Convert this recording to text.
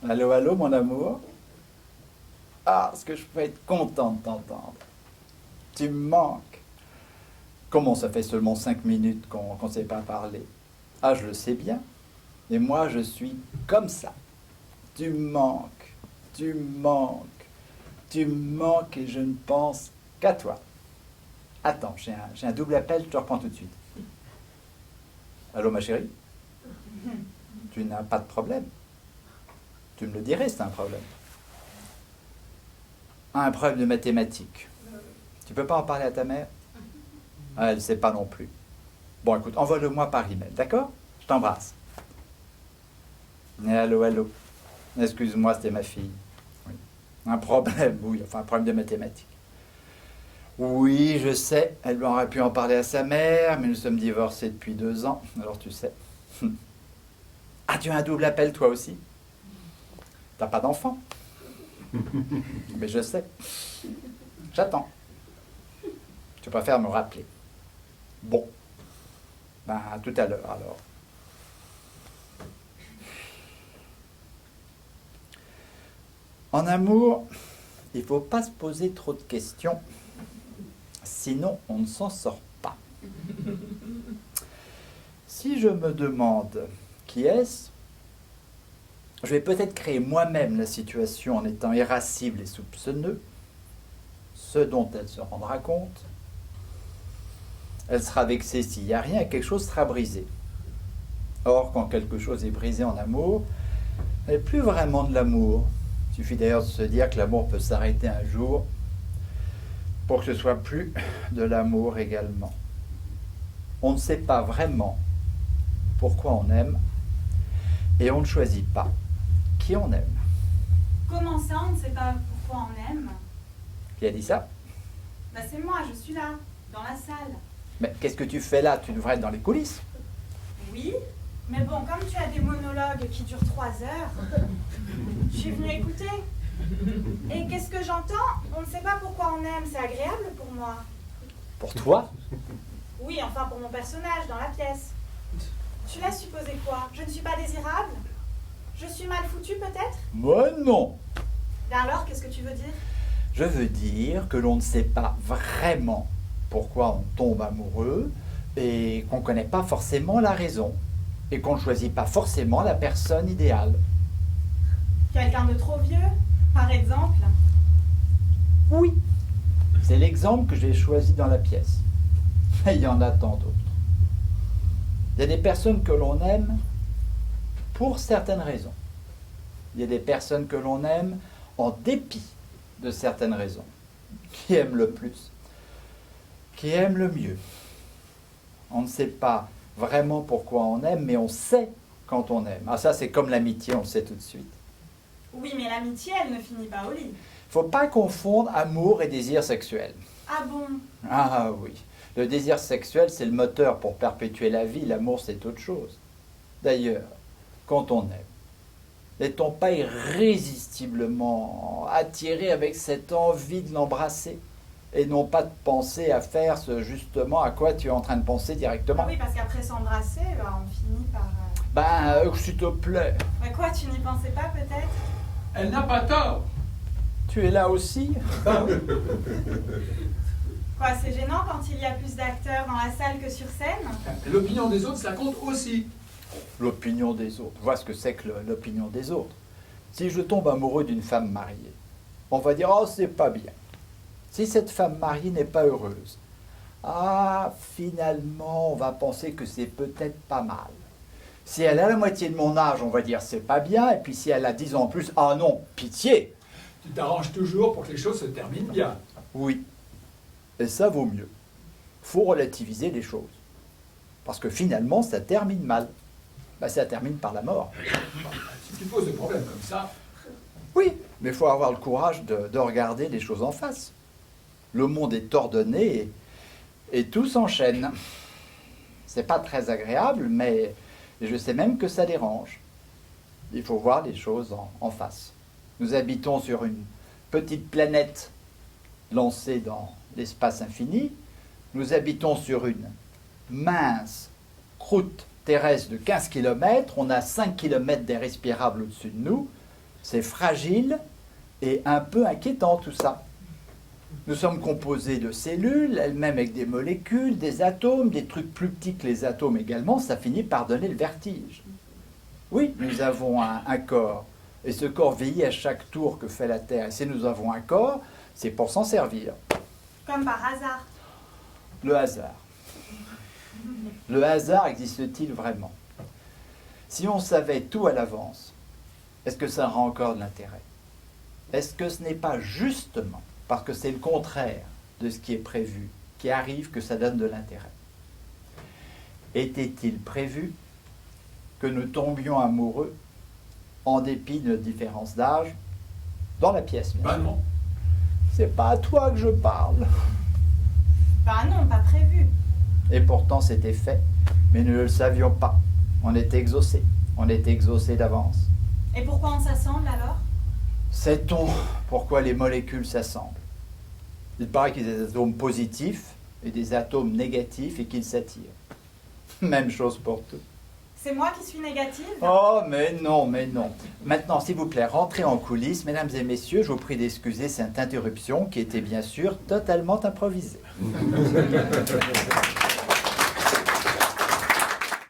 Allô, allô, mon amour? Ah, est-ce que je peux être content de t'entendre? Tu me manques. Comment ça fait seulement 5 minutes qu'on ne s'est pas parlé? Ah, je le sais bien. Et moi, je suis comme ça. Tu me manques, tu me manques, tu me manques et je ne pense qu'à toi. Attends, j'ai un double appel, je te reprends tout de suite. Allô, ma chérie? Tu n'as pas de problème. Tu me le dirais, c'est un problème. Un problème de mathématiques. Tu peux pas en parler à ta mère? Ah, elle ne sait pas non plus. Bon, écoute, envoie-le-moi par email, d'accord? Je t'embrasse. Allô, allô. Excuse-moi, c'était ma fille. Oui. Un problème, oui, enfin un problème de mathématiques. Oui, je sais, elle aurait pu en parler à sa mère, mais nous sommes divorcés depuis 2 ans, alors tu sais. Ah, tu as un double appel toi aussi? T'as pas d'enfant? Mais je sais. J'attends. Tu préfères me rappeler. Bon. Ben, à tout à l'heure alors. En amour, il ne faut pas se poser trop de questions, sinon on ne s'en sort pas. Si je me demande qui est-ce, je vais peut-être créer moi-même la situation en étant irascible et soupçonneux, ce dont elle se rendra compte. Elle sera vexée s'il n'y a rien et quelque chose sera brisé. Or, quand quelque chose est brisé en amour, ce n'est plus vraiment de l'amour. Il suffit d'ailleurs de se dire que l'amour peut s'arrêter un jour pour que ce soit plus de l'amour également. On ne sait pas vraiment pourquoi on aime et on ne choisit pas qui on aime. Comment ça, on ne sait pas pourquoi on aime? Qui a dit ça? Bah c'est moi, je suis là, dans la salle. Mais qu'est-ce que tu fais là? Tu devrais être dans les coulisses. Oui, mais bon, comme tu as des monologues qui durent 3 heures, je suis venue écouter. Et qu'est-ce que j'entends? On ne sait pas pourquoi on aime, c'est agréable pour moi. Pour toi? Oui, enfin pour mon personnage dans la pièce. Tu l'as supposé quoi? Je ne suis pas désirable? Je suis mal foutue peut-être? Moi non. Ben alors, qu'est-ce que tu veux dire? Je veux dire que l'on ne sait pas vraiment pourquoi on tombe amoureux et qu'on ne connaît pas forcément la raison et qu'on ne choisit pas forcément la personne idéale. Quelqu'un de trop vieux, par exemple? Oui, c'est l'exemple que j'ai choisi dans la pièce. Mais il y en a tant d'autres. Il y a des personnes que l'on aime pour certaines raisons. Il y a des personnes que l'on aime en dépit de certaines raisons. Qui aime le plus? Qui aime le mieux? On ne sait pas vraiment pourquoi on aime, mais on sait quand on aime. Ah ça, c'est comme l'amitié, on le sait tout de suite. Oui, mais l'amitié, elle ne finit pas au lit. Il ne faut pas confondre amour et désir sexuel. Ah bon? Ah oui, le désir sexuel, c'est le moteur pour perpétuer la vie. L'amour, c'est autre chose. D'ailleurs, quand on aime, n'est-on pas irrésistiblement attiré avec cette envie de l'embrasser et non pas de penser à faire justement à quoi tu es en train de penser directement? Ah oui, parce qu'après s'embrasser, on finit par... S'il te plaît. Mais quoi, tu n'y pensais pas peut-être? Elle n'a pas tort. Tu es là aussi? Ben oui. Quoi, c'est gênant quand il y a plus d'acteurs dans la salle que sur scène? L'opinion des autres, ça compte aussi. L'opinion des autres. Vois ce que c'est que l'opinion des autres. Si je tombe amoureux d'une femme mariée, on va dire « Oh, c'est pas bien ». Si cette femme mariée n'est pas heureuse, ah, finalement, on va penser que c'est peut-être pas mal. Si elle a la moitié de mon âge, on va dire c'est pas bien, et puis si elle a 10 ans en plus, ah non, pitié. Tu t'arranges toujours pour que les choses se terminent bien. Oui, et ça vaut mieux. Faut relativiser les choses. Parce que finalement, ça termine mal. Ben, ça termine par la mort. Si tu poses des problèmes comme ça, Oui, mais il faut avoir le courage de regarder les choses en face. Le monde est ordonné et tout s'enchaîne. C'est pas très agréable, mais je sais même que ça dérange. Il faut voir les choses en face. Nous habitons sur une petite planète lancée dans l'espace infini. Nous habitons sur une mince croûte terrestre de 15 km. On a 5 km d'air respirable au-dessus de nous. C'est fragile et un peu inquiétant tout ça. Nous sommes composés de cellules, elles-mêmes avec des molécules, des atomes, des trucs plus petits que les atomes également, ça finit par donner le vertige. Oui, nous avons un corps, et ce corps vieillit à chaque tour que fait la Terre. Et si nous avons un corps, c'est pour s'en servir. Comme par hasard. Le hasard. Le hasard existe-t-il vraiment? Si on savait tout à l'avance, est-ce que ça rend encore de l'intérêt? Est-ce que ce n'est pas justement parce que c'est le contraire de ce qui est prévu, qui arrive, que ça donne de l'intérêt? Était-il prévu que nous tombions amoureux, en dépit de notre différence d'âge, dans la pièce? Ben non. C'est pas à toi que je parle. Bah non, pas prévu. Et pourtant c'était fait, mais nous ne le savions pas. On était exaucés d'avance. Et pourquoi on s'assemble alors? Sait-on pourquoi les molécules s'assemblent? Il paraît qu'il y a des atomes positifs et des atomes négatifs et qu'ils s'attirent. Même chose pour tout. C'est moi qui suis négative? Oh, mais non, mais non. Maintenant, s'il vous plaît, rentrez en coulisses. Mesdames et messieurs, je vous prie d'excuser cette interruption qui était bien sûr totalement improvisée.